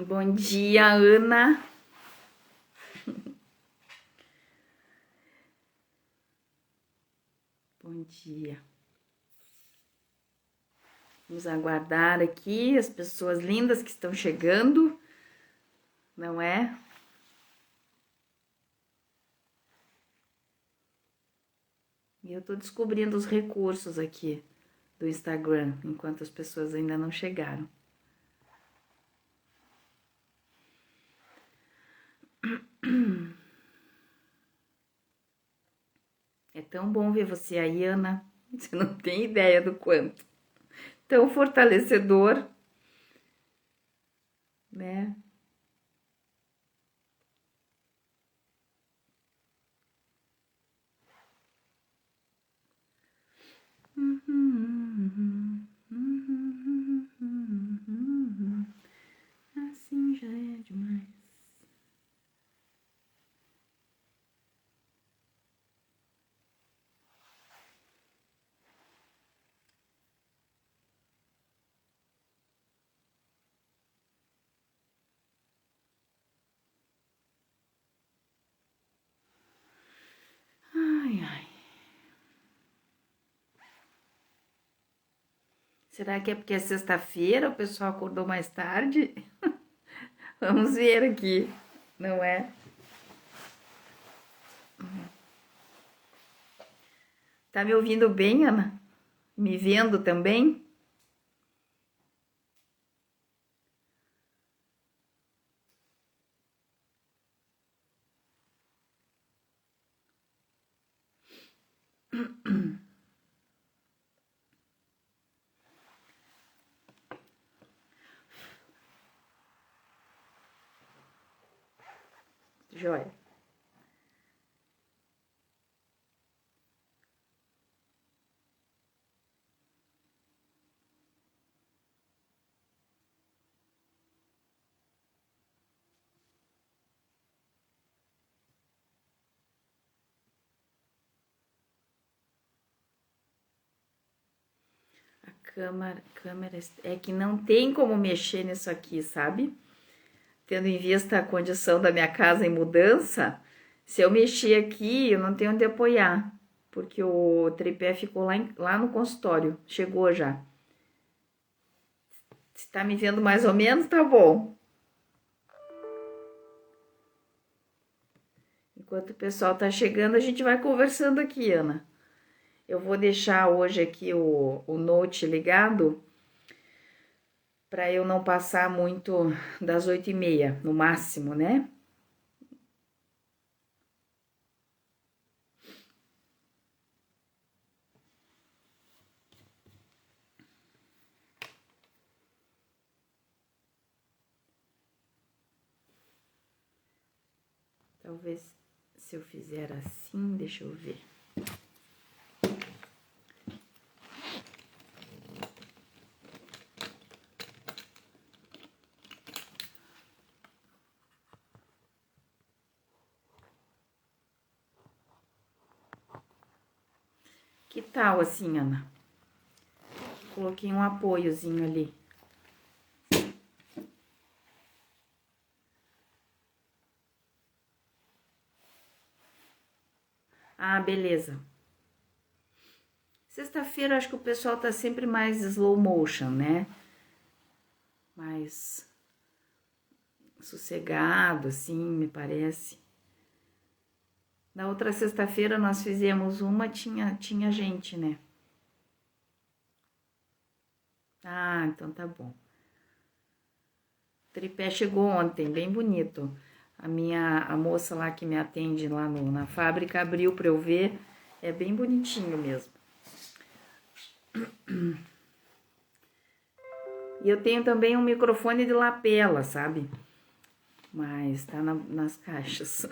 Bom dia, Ana. Bom dia. Vamos aguardar aqui as pessoas lindas que estão chegando, não é? E eu tô descobrindo os recursos aqui do Instagram, enquanto as pessoas ainda não chegaram. É tão bom ver você aí, Ana. Você não tem ideia do quanto. Tão fortalecedor, né? Assim já é demais. Ai, ai. Será que é porque é sexta-feira, o pessoal acordou mais tarde? Vamos ver aqui, não é? Tá me ouvindo bem, Ana? Me vendo também? Joia. Câmera, é que não tem como mexer nisso aqui, sabe? Tendo em vista a condição da minha casa em mudança, se eu mexer aqui, eu não tenho onde apoiar, porque o tripé ficou lá no consultório, chegou já. Se tá me vendo mais ou menos, tá bom. Enquanto o pessoal tá chegando, a gente vai conversando aqui, Ana. Eu vou deixar hoje aqui o Note ligado para eu não passar muito das 8h30, no máximo, né? Talvez se eu fizer assim, deixa eu ver. Que tal assim, Ana? Coloquei um apoiozinho ali. Ah, beleza. Sexta-feira acho que o pessoal tá sempre mais slow motion, né? Mais sossegado, assim, me parece. Na outra sexta-feira nós fizemos uma, tinha gente, né? Ah, então tá bom. O tripé chegou ontem, bem bonito. A moça lá que me atende lá na fábrica abriu para eu ver. É bem bonitinho mesmo. E eu tenho também um microfone de lapela, sabe? Mas tá nas caixas.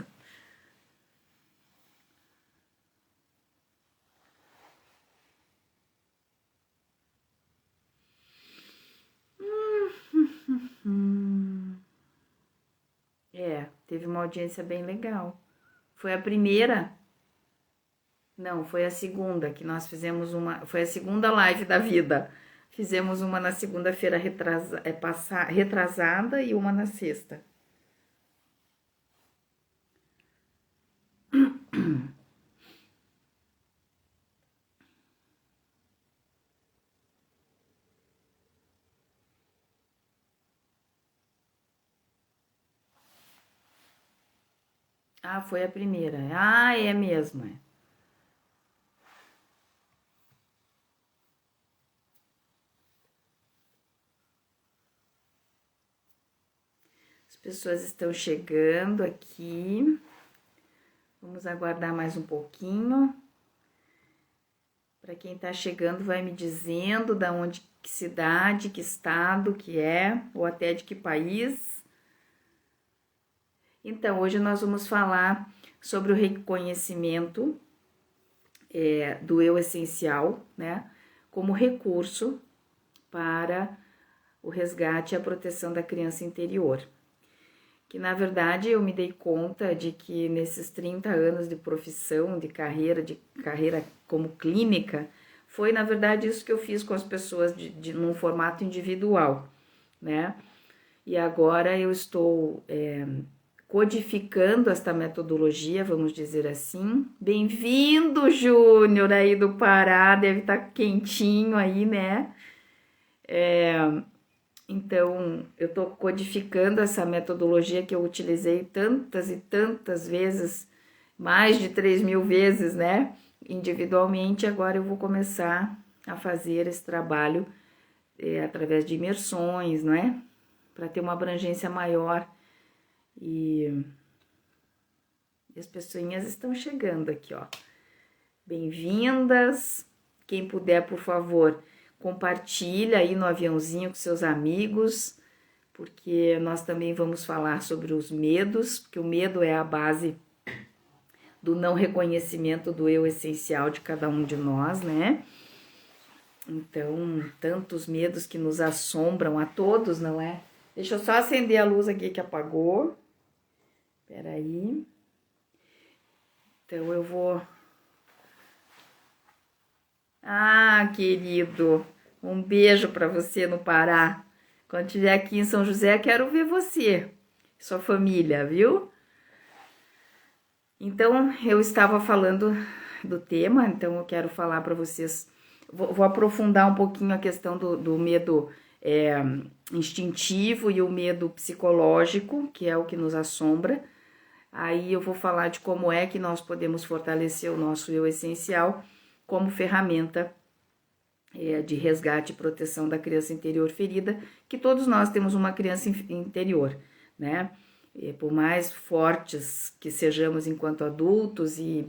É, teve uma audiência bem legal. Foi a primeira. Não, foi a segunda que nós fizemos uma. Foi a segunda live da vida. Fizemos uma na segunda-feira retrasada e uma na sexta. Ah, foi a primeira. Ah, é mesmo, é. As pessoas estão chegando aqui. Vamos aguardar mais um pouquinho. Para quem está chegando, vai me dizendo da onde, que cidade, que estado que é, ou até de que país. Então, hoje nós vamos falar sobre o reconhecimento do eu essencial, né, como recurso para o resgate e a proteção da criança interior. Que na verdade eu me dei conta de que nesses 30 anos de profissão, de carreira como clínica, foi na verdade isso que eu fiz com as pessoas num formato individual, né? E agora eu estou codificando esta metodologia, vamos dizer assim. Bem-vindo, Júnior, aí do Pará, deve estar quentinho aí, né? Então, eu estou codificando essa metodologia que eu utilizei tantas e tantas vezes, mais de 3.000 vezes, né? Individualmente, agora eu vou começar a fazer esse trabalho através de imersões, não é? Para ter uma abrangência maior. E as pessoinhas estão chegando aqui, ó. Bem-vindas. Quem puder, por favor, compartilha aí no aviãozinho com seus amigos, porque nós também vamos falar sobre os medos, porque o medo é a base do não reconhecimento do eu essencial de cada um de nós, né? Então, tantos medos que nos assombram a todos, não é? Deixa eu só acender a luz aqui que apagou. Peraí. Então, eu vou... Ah, querido, um beijo para você no Pará. Quando estiver aqui em São José, quero ver você, sua família, viu? Então, eu estava falando do tema, então eu quero falar para vocês. Vou aprofundar um pouquinho a questão do medo instintivo e o medo psicológico, que é o que nos assombra. Aí eu vou falar de como é que nós podemos fortalecer o nosso eu essencial como ferramenta de resgate e proteção da criança interior ferida, que todos nós temos uma criança interior, né? E por mais fortes que sejamos enquanto adultos e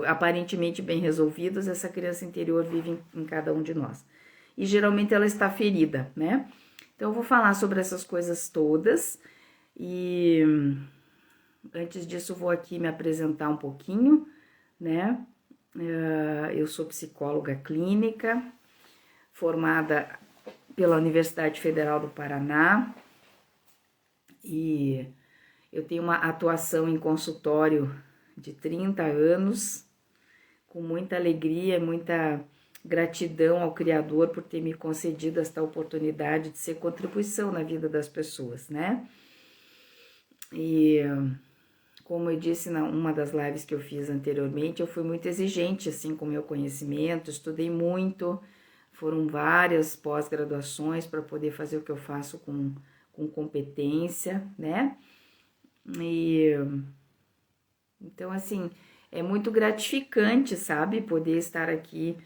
aparentemente bem resolvidos, essa criança interior vive em cada um de nós. E geralmente ela está ferida, né? Então eu vou falar sobre essas coisas todas e antes disso vou aqui me apresentar um pouquinho, né? Eu sou psicóloga clínica, formada pela Universidade Federal do Paraná e eu tenho uma atuação em consultório de 30 anos, com muita alegria e muita gratidão ao Criador por ter me concedido esta oportunidade de ser contribuição na vida das pessoas, né? E como eu disse numa das lives que eu fiz anteriormente, eu fui muito exigente assim com o meu conhecimento, estudei muito, foram várias pós-graduações para poder fazer o que eu faço com competência, né? E então, assim, é muito gratificante, sabe, poder estar aqui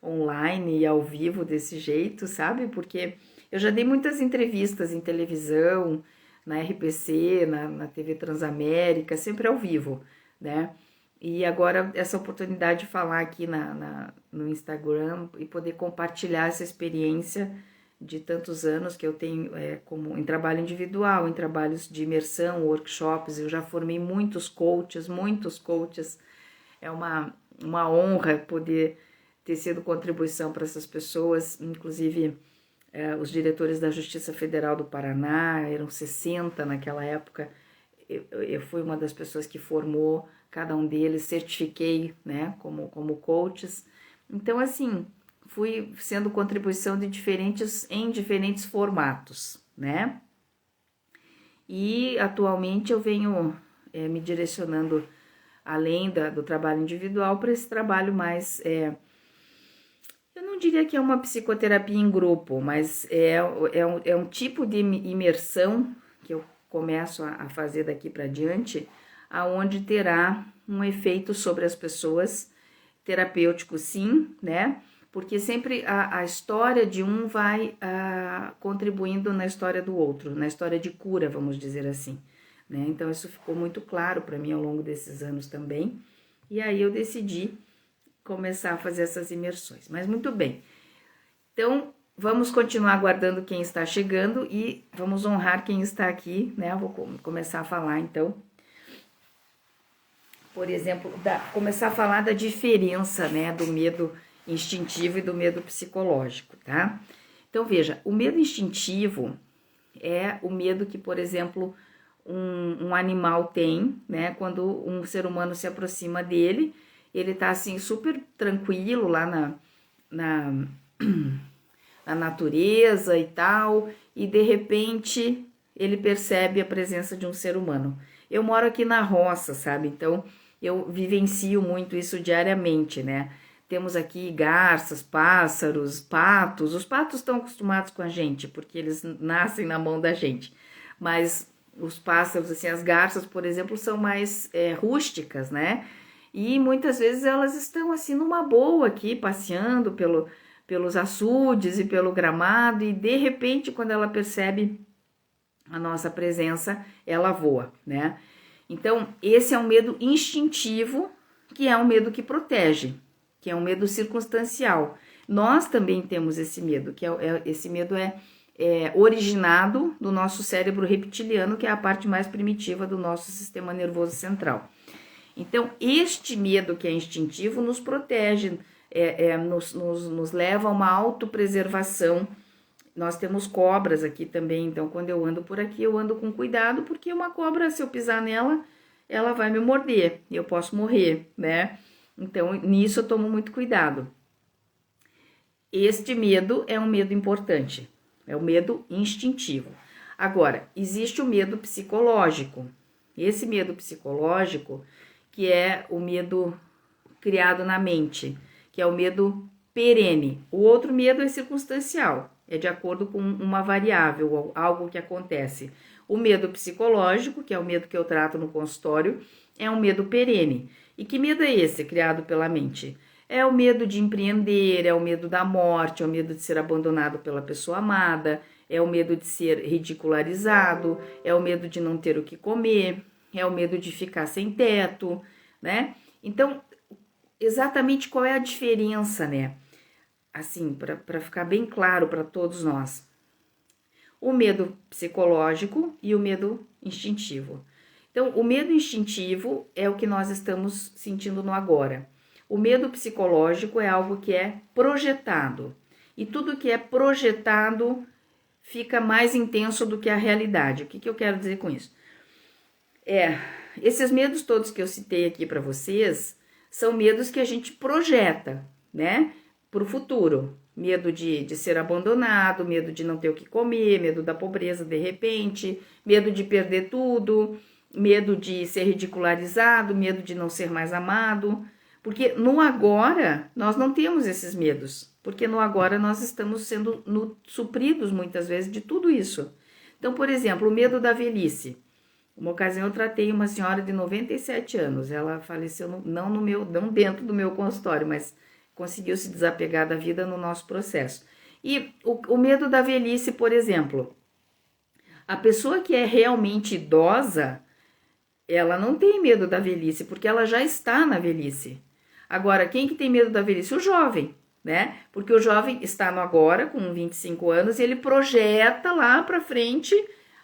online e ao vivo desse jeito, sabe? Porque eu já dei muitas entrevistas em televisão, na RPC, na TV Transamérica, sempre ao vivo, né? E agora essa oportunidade de falar aqui no Instagram e poder compartilhar essa experiência de tantos anos que eu tenho como em trabalho individual, em trabalhos de imersão, workshops, eu já formei muitos coaches, é uma honra poder ter sido contribuição para essas pessoas, inclusive os diretores da Justiça Federal do Paraná, eram 60 naquela época, eu fui uma das pessoas que formou cada um deles, certifiquei, né, como coaches. Então, assim, fui sendo contribuição em diferentes formatos, né? E atualmente eu venho me direcionando além do trabalho individual para esse trabalho mais, eu não diria que é uma psicoterapia em grupo, mas é um tipo de imersão que eu começo a fazer daqui para diante, aonde terá um efeito sobre as pessoas, terapêutico sim, né? Porque sempre a história de um vai contribuindo na história do outro, na história de cura, vamos dizer assim, né? Então isso ficou muito claro para mim ao longo desses anos também, e aí eu decidi começar a fazer essas imersões. Mas muito bem, então vamos continuar aguardando quem está chegando e vamos honrar quem está aqui, né? Eu vou começar a falar então, por exemplo, começar a falar da diferença, né, do medo instintivo e do medo psicológico, tá? Então veja, o medo instintivo é o medo que, por exemplo, um animal tem, né? Quando um ser humano se aproxima dele, ele tá assim super tranquilo lá na natureza e tal, e de repente ele percebe a presença de um ser humano. Eu moro aqui na roça, sabe? Então eu vivencio muito isso diariamente, né? Temos aqui garças, pássaros, patos. Os patos estão acostumados com a gente, porque eles nascem na mão da gente. Mas os pássaros, assim, as garças, por exemplo, são mais rústicas, né? E muitas vezes elas estão, assim, numa boa aqui, passeando pelos açudes e pelo gramado. E, de repente, quando ela percebe a nossa presença, ela voa, né? Então, esse é um medo instintivo, que é um medo que protege, que é um medo circunstancial. Nós também temos esse medo, esse medo é originado do nosso cérebro reptiliano, que é a parte mais primitiva do nosso sistema nervoso central. Então, este medo que é instintivo nos protege, nos leva a uma autopreservação. Nós temos cobras aqui também, então quando eu ando por aqui, eu ando com cuidado, porque uma cobra, se eu pisar nela, ela vai me morder, e eu posso morrer, né? Então, nisso eu tomo muito cuidado. Este medo é um medo importante, é o medo instintivo. Agora, existe o medo psicológico. Esse medo psicológico, que é o medo criado na mente, que é o medo perene. O outro medo é circunstancial, é de acordo com uma variável, algo que acontece. O medo psicológico, que é o medo que eu trato no consultório, é um medo perene. E que medo é esse criado pela mente? É o medo de empreender, é o medo da morte, é o medo de ser abandonado pela pessoa amada, é o medo de ser ridicularizado, é o medo de não ter o que comer, é o medo de ficar sem teto, né? Então, exatamente qual é a diferença, né? Assim, para ficar bem claro para todos nós. O medo psicológico e o medo instintivo. Então, o medo instintivo é o que nós estamos sentindo no agora. O medo psicológico é algo que é projetado. E tudo que é projetado fica mais intenso do que a realidade. O que eu quero dizer com isso? Esses medos todos que eu citei aqui para vocês são medos que a gente projeta, né, para o futuro. Medo de ser abandonado, medo de não ter o que comer, medo da pobreza de repente, medo de perder tudo, medo de ser ridicularizado, medo de não ser mais amado. Porque no agora nós não temos esses medos, porque no agora nós estamos sendo supridos muitas vezes de tudo isso. Então, por exemplo, o medo da velhice. Uma ocasião eu tratei uma senhora de 97 anos, ela faleceu não dentro do meu consultório, mas conseguiu se desapegar da vida no nosso processo. E o medo da velhice, por exemplo, a pessoa que é realmente idosa, ela não tem medo da velhice, porque ela já está na velhice. Agora, quem que tem medo da velhice? O jovem, né? Porque o jovem está no agora, com 25 anos, e ele projeta lá para frente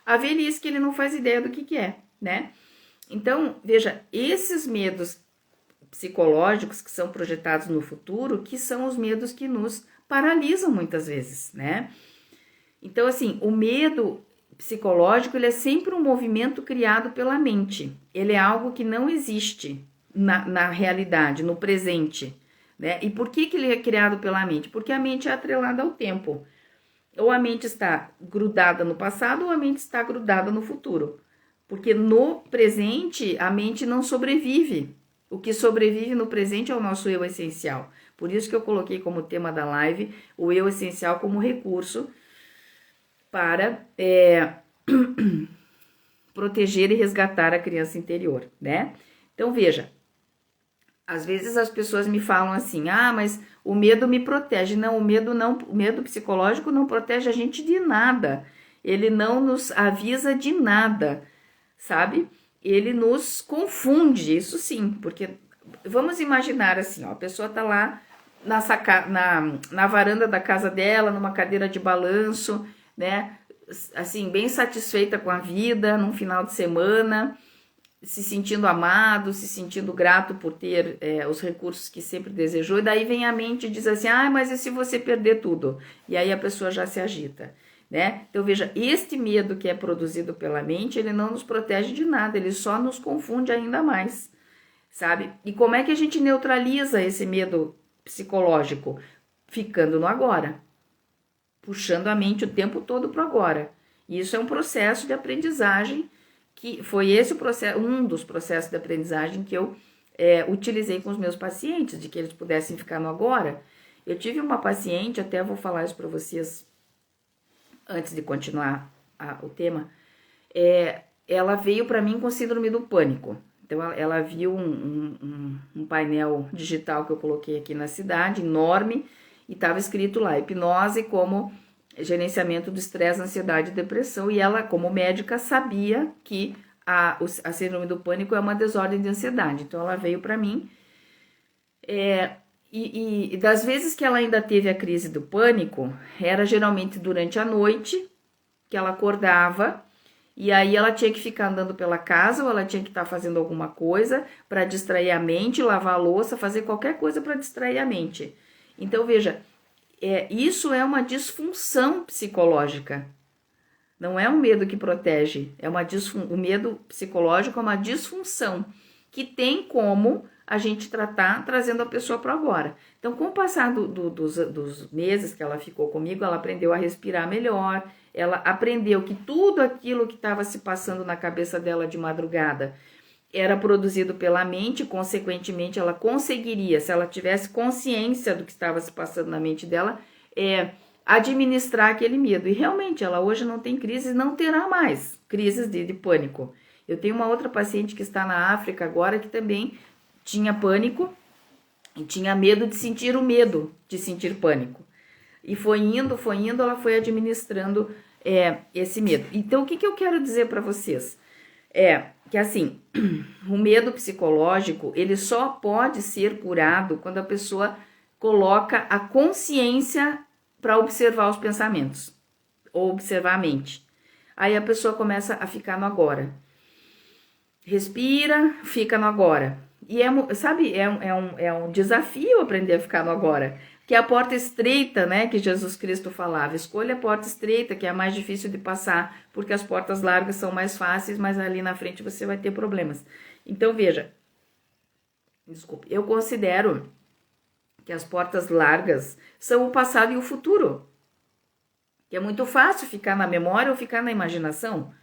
a velhice, que ele não faz ideia do que é, né? Então, veja, esses medos psicológicos que são projetados no futuro, que são os medos que nos paralisam muitas vezes, né? Então, assim, o medo psicológico, ele é sempre um movimento criado pela mente. Ele é algo que não existe na realidade, no presente. né? E por que ele é criado pela mente? Porque a mente é atrelada ao tempo. Ou a mente está grudada no passado ou a mente está grudada no futuro. Porque no presente a mente não sobrevive. O que sobrevive no presente é o nosso eu essencial. Por isso que eu coloquei como tema da live o eu essencial como recurso para proteger e resgatar a criança interior, né? Então veja, às vezes as pessoas me falam assim, mas o medo me protege. Não, o medo psicológico não protege a gente de nada. Ele não nos avisa de nada, sabe? Ele nos confunde, isso sim, porque vamos imaginar assim, ó, a pessoa tá lá na varanda da casa dela, numa cadeira de balanço, né? Assim, bem satisfeita com a vida, num final de semana, se sentindo amado, se sentindo grato por ter os recursos que sempre desejou, e daí vem a mente e diz assim, mas e se você perder tudo? E aí a pessoa já se agita, né? Então veja, este medo que é produzido pela mente, ele não nos protege de nada, ele só nos confunde ainda mais, sabe? E como é que a gente neutraliza esse medo psicológico? Ficando no agora, puxando a mente o tempo todo para o agora. E isso é um processo de aprendizagem, que foi esse o processo, um dos processos de aprendizagem que eu utilizei com os meus pacientes, de que eles pudessem ficar no agora. Eu tive uma paciente, até vou falar isso para vocês antes de continuar o tema, ela veio para mim com síndrome do pânico. Então, ela viu um painel digital que eu coloquei aqui na cidade, enorme, e estava escrito lá, hipnose como gerenciamento do estresse, ansiedade e depressão, e ela, como médica, sabia que a síndrome do pânico é uma desordem de ansiedade. Então, ela veio para mim, e das vezes que ela ainda teve a crise do pânico, era geralmente durante a noite, que ela acordava, e aí ela tinha que ficar andando pela casa, ou ela tinha que estar fazendo alguma coisa para distrair a mente, lavar a louça, fazer qualquer coisa para distrair a mente. Então, veja, isso é uma disfunção psicológica. Não é um medo que protege, o medo psicológico é uma disfunção que tem como a gente tratar trazendo a pessoa para agora. Então, com o passar dos meses que ela ficou comigo, ela aprendeu a respirar melhor, ela aprendeu que tudo aquilo que estava se passando na cabeça dela de madrugada era produzido pela mente, consequentemente ela conseguiria, se ela tivesse consciência do que estava se passando na mente dela, administrar aquele medo. E realmente ela hoje não tem crises, não terá mais crises de pânico. Eu tenho uma outra paciente que está na África agora que também tinha pânico e tinha medo de sentir o medo de sentir pânico. E foi indo, ela foi administrando esse medo. Então, o que eu quero dizer para vocês? Que assim, o medo psicológico, ele só pode ser curado quando a pessoa coloca a consciência para observar os pensamentos, ou observar a mente. Aí a pessoa começa a ficar no agora. Respira, fica no agora. E é um desafio aprender a ficar no agora. Que é a porta estreita, né, que Jesus Cristo falava. Escolha a porta estreita, que é a mais difícil de passar, porque as portas largas são mais fáceis, mas ali na frente você vai ter problemas. Então, veja, eu considero que as portas largas são o passado e o futuro. Que é muito fácil ficar na memória ou ficar na imaginação.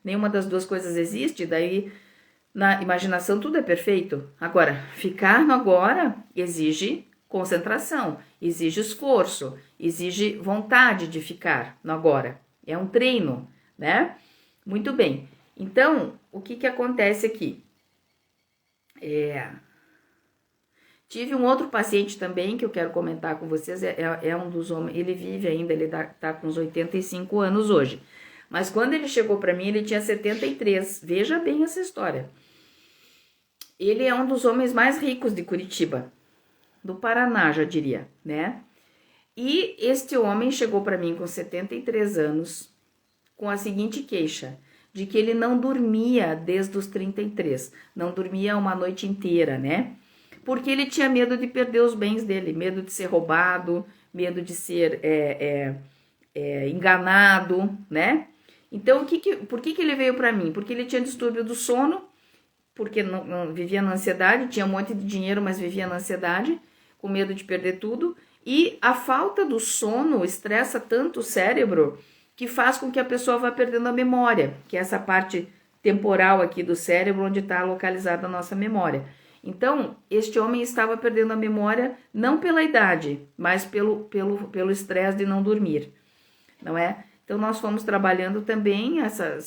Nenhuma das duas coisas existe, daí na imaginação tudo é perfeito. Agora, ficar no agora exige concentração, exige esforço, exige vontade de ficar no agora. É um treino, né? Muito bem. Então, o que acontece aqui? Tive um outro paciente também que eu quero comentar com vocês, é um dos homens, ele vive ainda, ele tá com uns 85 anos hoje. Mas quando ele chegou para mim, ele tinha 73. Veja bem essa história. Ele é um dos homens mais ricos de Curitiba, do Paraná, já diria, né? E este homem chegou para mim com 73 anos, com a seguinte queixa, de que ele não dormia desde os 33, não dormia uma noite inteira, né? Porque ele tinha medo de perder os bens dele, medo de ser roubado, medo de ser enganado, né? Então, por que ele veio para mim? Porque ele tinha distúrbio do sono, porque não vivia na ansiedade, tinha um monte de dinheiro, mas vivia na ansiedade, com medo de perder tudo, e a falta do sono estressa tanto o cérebro que faz com que a pessoa vá perdendo a memória, que é essa parte temporal aqui do cérebro onde está localizada a nossa memória. Então, este homem estava perdendo a memória não pela idade, mas pelo estresse de não dormir, não é? Então, nós fomos trabalhando também essa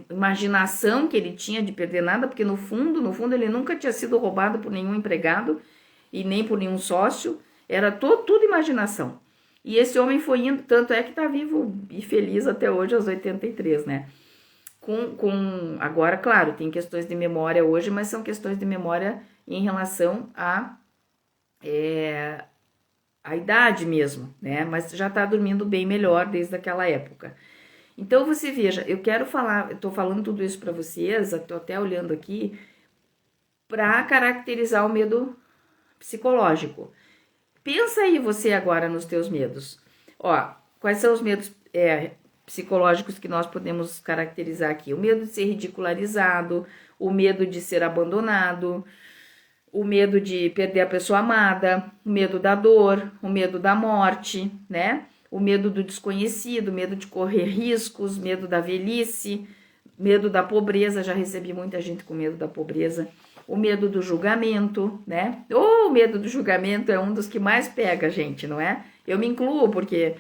imaginação que ele tinha de perder nada, porque no fundo, ele nunca tinha sido roubado por nenhum empregado e nem por nenhum sócio, era tudo imaginação. E esse homem foi indo, tanto é que está vivo e feliz até hoje, aos 83, né? Agora, claro, tem questões de memória hoje, mas são questões de memória em relação à idade mesmo, né? Mas já está dormindo bem melhor desde aquela época. Então, você veja, eu estou falando tudo isso para vocês, estou até olhando aqui, para caracterizar o medo psicológico. Pensa aí você agora nos teus medos. Ó, quais são os medos psicológicos que nós podemos caracterizar aqui? O medo de ser ridicularizado, o medo de ser abandonado, o medo de perder a pessoa amada, o medo da dor, o medo da morte, né? O medo do desconhecido, o medo de correr riscos, medo da velhice, medo da pobreza. Já recebi muita gente com medo da pobreza. O medo do julgamento, né? O medo do julgamento é um dos que mais pega a gente, não é? Eu me incluo, porque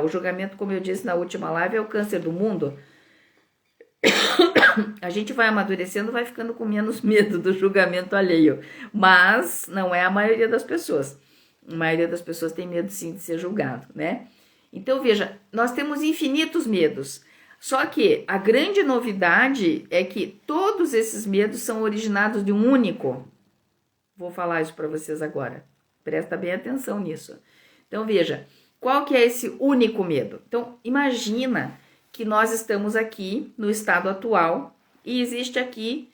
o julgamento, como eu disse na última live, é o câncer do mundo. A gente vai amadurecendo, vai ficando com menos medo do julgamento alheio. Mas não é a maioria das pessoas. A maioria das pessoas tem medo, sim, de ser julgado, né? Então, veja, nós temos infinitos medos. Só que a grande novidade é que todos esses medos são originados de um único. Vou falar isso para vocês agora. Presta bem atenção nisso. Então, veja, qual que é esse único medo? Então, imagina que nós estamos aqui no estado atual e existe aqui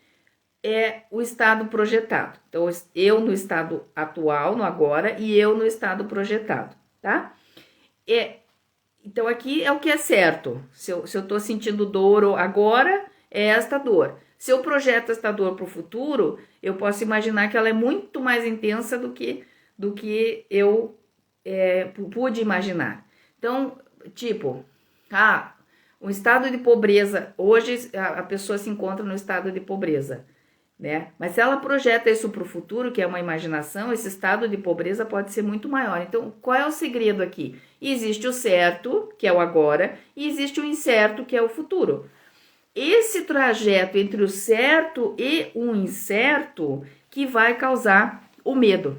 o estado projetado. Então, eu no estado atual, no agora, e eu no estado projetado, tá? Então, aqui é o que é certo. Se eu estou sentindo dor agora, é esta dor. Se eu projeto esta dor para o futuro, eu posso imaginar que ela é muito mais intensa do que eu pude imaginar. Então, tipo, um estado de pobreza. Hoje, a pessoa se encontra no estado de pobreza, né? Mas se ela projeta isso para o futuro, que é uma imaginação, esse estado de pobreza pode ser muito maior. Então, qual é o segredo aqui? Existe o certo, que é o agora, e existe o incerto, que é o futuro. Esse trajeto entre o certo e o incerto que vai causar o medo.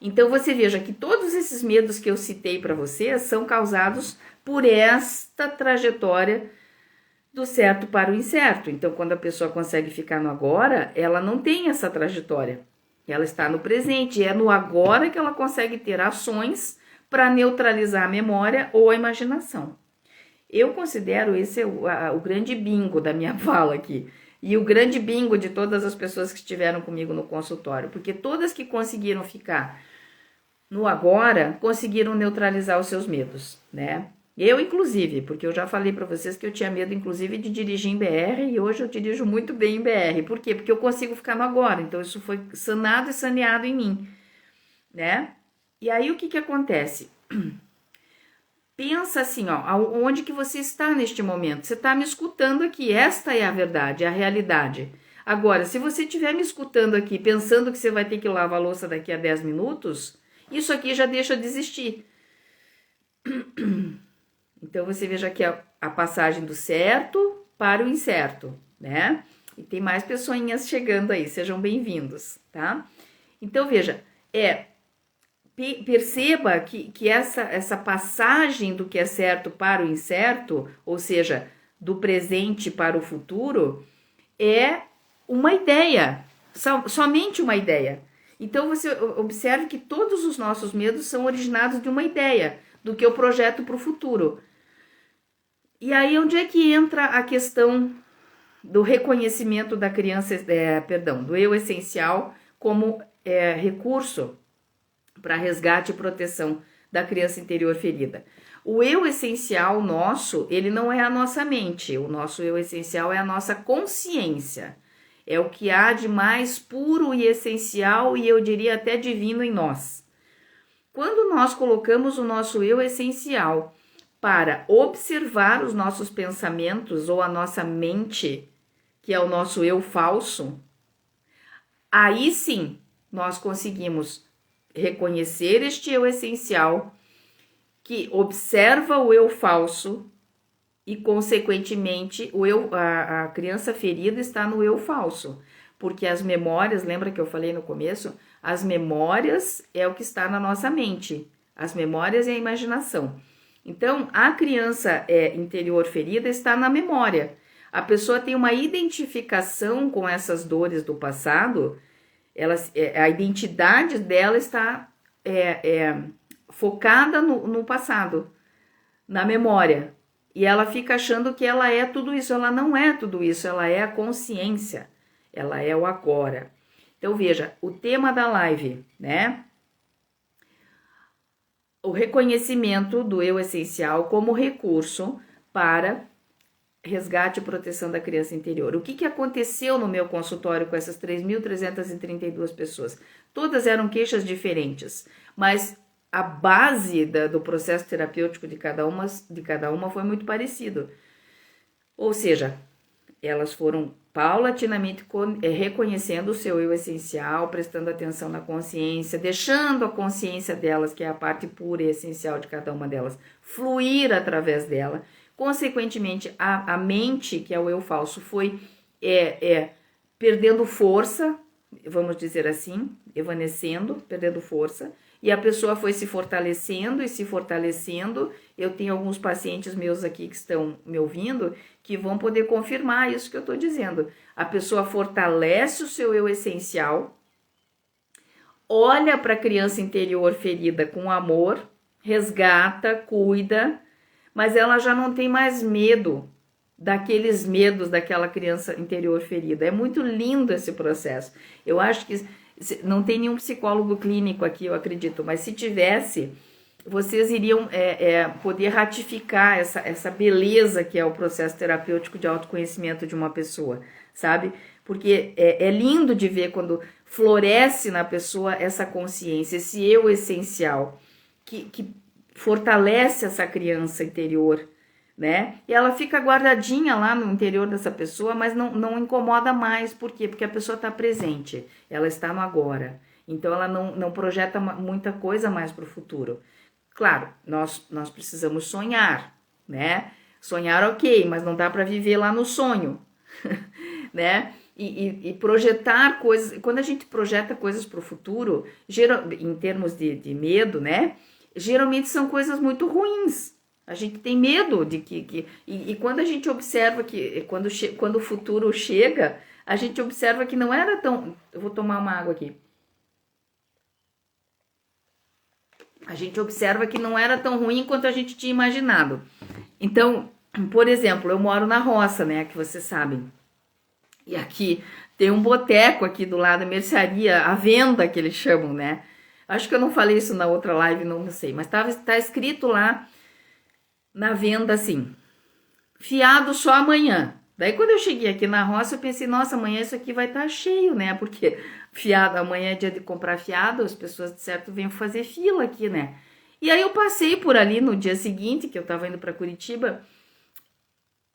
Então, você veja que todos esses medos que eu citei para vocês são causados por esta trajetória do certo para o incerto. Então, quando a pessoa consegue ficar no agora, ela não tem essa trajetória. Ela está no presente. É no agora que ela consegue ter ações para neutralizar a memória ou a imaginação. Eu considero esse o grande bingo da minha fala aqui. E o grande bingo de todas as pessoas que estiveram comigo no consultório. Porque todas que conseguiram ficar no agora, conseguiram neutralizar os seus medos, né? Eu, inclusive, porque eu já falei para vocês que eu tinha medo, inclusive, de dirigir em BR, e hoje eu dirijo muito bem em BR. Por quê? Porque eu consigo ficar no agora. Então, isso foi sanado e saneado em mim, né? E aí, o que acontece? Pensa assim, ó, onde que você está neste momento? Você está me escutando aqui, esta é a verdade, é a realidade. Agora, se você estiver me escutando aqui, pensando que você vai ter que lavar a louça daqui a 10 minutos, isso aqui já deixa de existir. Então, você veja aqui a passagem do certo para o incerto, né? E tem mais pessoinhas chegando aí, sejam bem-vindos, tá? Então, veja, perceba que essa passagem do que é certo para o incerto, ou seja, do presente para o futuro, é uma ideia, somente uma ideia. Então, você observe que todos os nossos medos são originados de uma ideia, do que eu projeto para o futuro. E aí, onde é que entra a questão do reconhecimento da criança, do eu essencial como recurso para resgate e proteção da criança interior ferida? O eu essencial nosso, ele não é a nossa mente, o nosso eu essencial é a nossa consciência. É o que há de mais puro e essencial e eu diria até divino em nós. Quando nós colocamos o nosso eu essencial para observar os nossos pensamentos ou a nossa mente, que é o nosso eu falso, aí sim nós conseguimos reconhecer este eu essencial que observa o eu falso e, consequentemente, a criança ferida está no eu falso, porque as memórias, lembra que eu falei no começo? As memórias é o que está na nossa mente, as memórias e a imaginação. Então, a criança interior ferida está na memória. A pessoa tem uma identificação com essas dores do passado, a identidade dela está focada no passado, na memória. E ela fica achando que ela é tudo isso. Ela não é tudo isso, ela é a consciência, ela é o agora. Então, veja, o tema da live, né? O reconhecimento do eu essencial como recurso para resgate e proteção da criança interior. O que aconteceu no meu consultório com essas 3.332 pessoas? Todas eram queixas diferentes, mas a base do processo terapêutico de cada uma foi muito parecido. Ou seja, elas foram paulatinamente reconhecendo o seu eu essencial, prestando atenção na consciência, deixando a consciência delas, que é a parte pura e essencial de cada uma delas, fluir através dela. Consequentemente, a mente, que é o eu falso, foi perdendo força, vamos dizer assim, evanescendo, perdendo força, e a pessoa foi se fortalecendo e se fortalecendo. Eu tenho alguns pacientes meus aqui que estão me ouvindo que vão poder confirmar isso que eu estou dizendo. A pessoa fortalece o seu eu essencial, olha para a criança interior ferida com amor, resgata, cuida, mas ela já não tem mais medo daqueles medos daquela criança interior ferida. É muito lindo esse processo. Eu acho que não tem nenhum psicólogo clínico aqui, eu acredito, mas se tivesse, vocês iriam poder ratificar essa beleza que é o processo terapêutico de autoconhecimento de uma pessoa, sabe? Porque é lindo de ver quando floresce na pessoa essa consciência, esse eu essencial, que fortalece essa criança interior, né? E ela fica guardadinha lá no interior dessa pessoa, mas não incomoda mais. Por quê? Porque a pessoa está presente, ela está no agora. Então, ela não projeta muita coisa mais para o futuro. Claro, nós precisamos sonhar, né? Sonhar, ok, mas não dá para viver lá no sonho, né? E projetar coisas... Quando a gente projeta coisas para o futuro, em termos de medo, né? Geralmente são coisas muito ruins. A gente tem medo de e quando a gente observa que quando o futuro chega, a gente observa que não era tão... Eu vou tomar uma água aqui. A gente observa que não era tão ruim quanto a gente tinha imaginado. Então, por exemplo, eu moro na roça, né, que vocês sabem. E aqui tem um boteco aqui do lado, a mercearia, a venda que eles chamam, né? Acho que eu não falei isso na outra live, não sei, mas tá escrito lá na venda assim, fiado só amanhã. Daí quando eu cheguei aqui na roça, eu pensei, nossa, amanhã isso aqui vai estar cheio, né? Porque fiado, amanhã é dia de comprar fiado, as pessoas de certo vêm fazer fila aqui, né? E aí eu passei por ali no dia seguinte, que eu tava indo para Curitiba,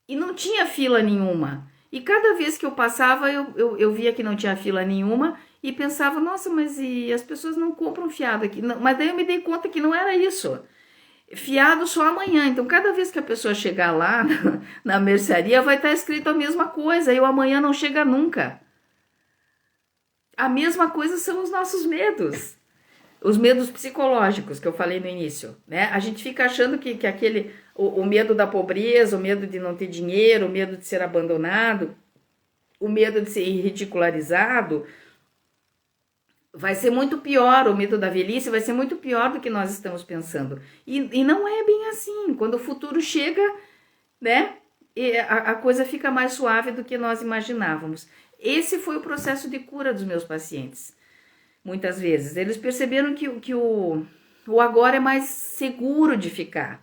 e não tinha fila nenhuma. E cada vez que eu passava, eu via que não tinha fila nenhuma e pensava, nossa, mas e as pessoas não compram fiado aqui? Não, mas daí eu me dei conta que não era isso. Fiado só amanhã. Então, cada vez que a pessoa chegar lá na mercearia, vai estar escrito a mesma coisa. E o amanhã não chega nunca. A mesma coisa são os nossos medos. Os medos psicológicos que eu falei no início, né? A gente fica achando que o medo da pobreza, o medo de não ter dinheiro, o medo de ser abandonado, o medo de ser ridicularizado, vai ser muito pior. O medo da velhice vai ser muito pior do que nós estamos pensando. E não é bem assim. Quando o futuro chega, né, a coisa fica mais suave do que nós imaginávamos. Esse foi o processo de cura dos meus pacientes. Muitas vezes. Eles perceberam que o agora é mais seguro de ficar.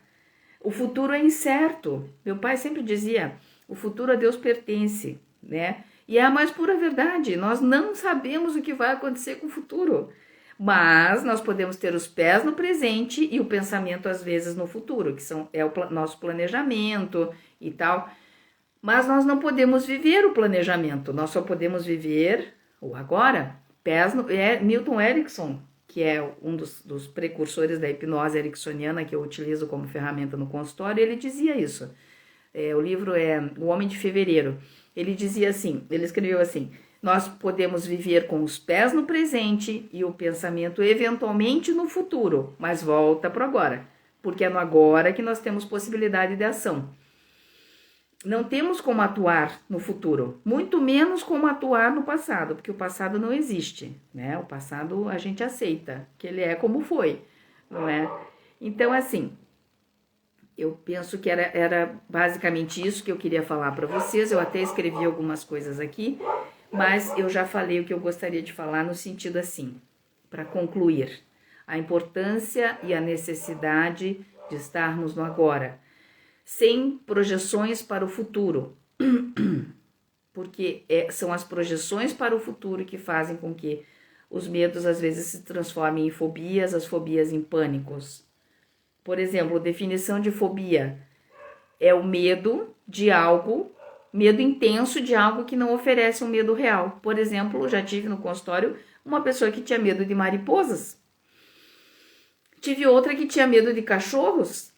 O futuro é incerto. Meu pai sempre dizia, o futuro a Deus pertence, né? E é a mais pura verdade. Nós não sabemos o que vai acontecer com o futuro. Mas nós podemos ter os pés no presente e o pensamento, às vezes, no futuro, que é o nosso planejamento e tal. Mas nós não podemos viver o planejamento, nós só podemos viver o agora. Milton Erickson, que é um dos precursores da hipnose ericksoniana, que eu utilizo como ferramenta no consultório, ele dizia isso. O livro é O Homem de Fevereiro. Ele dizia assim, ele escreveu assim: nós podemos viver com os pés no presente e o pensamento eventualmente no futuro, mas volta para o agora, porque é no agora que nós temos possibilidade de ação. Não temos como atuar no futuro, muito menos como atuar no passado, porque o passado não existe, né? O passado a gente aceita, que ele é como foi, não é? Então, assim, eu penso que era basicamente isso que eu queria falar para vocês. Eu até escrevi algumas coisas aqui, mas eu já falei o que eu gostaria de falar no sentido assim, para concluir, a importância e a necessidade de estarmos no agora, sem projeções para o futuro, porque são as projeções para o futuro que fazem com que os medos às vezes se transformem em fobias, as fobias em pânicos. Por exemplo, a definição de fobia é o medo de algo, medo intenso de algo que não oferece um medo real. Por exemplo, já tive no consultório uma pessoa que tinha medo de mariposas. Tive outra que tinha medo de cachorros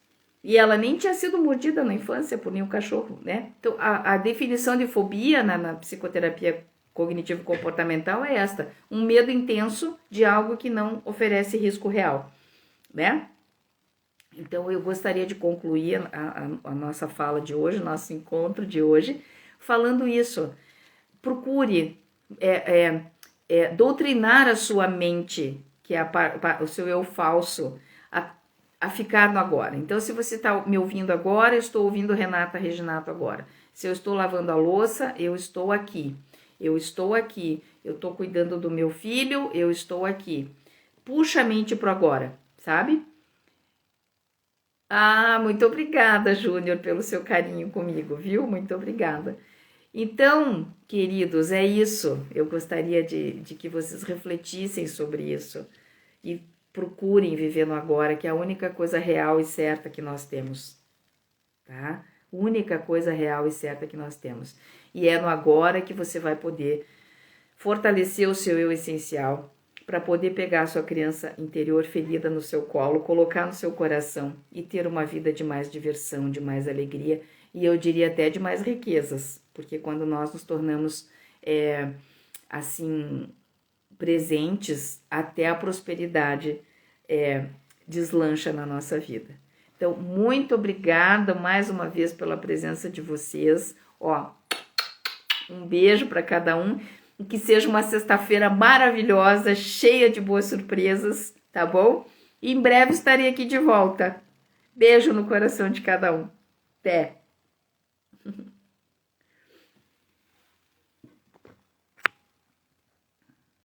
e ela nem tinha sido mordida na infância por nenhum cachorro, né? Então, a definição de fobia na psicoterapia cognitivo-comportamental é esta: um medo intenso de algo que não oferece risco real, né? Então, eu gostaria de concluir a nossa fala de hoje, nosso encontro de hoje, falando isso. Procure doutrinar a sua mente, que é o seu eu falso, a ficar no agora. Então, se você está me ouvindo agora, eu estou ouvindo Renata Reginato agora. Se eu estou lavando a louça, eu estou aqui. Eu estou aqui. Eu estou cuidando do meu filho, eu estou aqui. Puxa a mente para o agora, sabe? Ah, muito obrigada, Júnior, pelo seu carinho comigo, viu? Muito obrigada. Então, queridos, é isso. Eu gostaria de que vocês refletissem sobre isso e procurem viver no agora, que é a única coisa real e certa que nós temos, tá? Única coisa real e certa que nós temos. E é no agora que você vai poder fortalecer o seu eu essencial, para poder pegar a sua criança interior ferida no seu colo, colocar no seu coração e ter uma vida de mais diversão, de mais alegria e eu diria até de mais riquezas, porque quando nós nos tornamos assim presentes, até a prosperidade deslancha na nossa vida. Então, muito obrigada mais uma vez pela presença de vocês. Um beijo para cada um. E que seja uma sexta-feira maravilhosa, cheia de boas surpresas, tá bom? E em breve estarei aqui de volta. Beijo no coração de cada um. Até!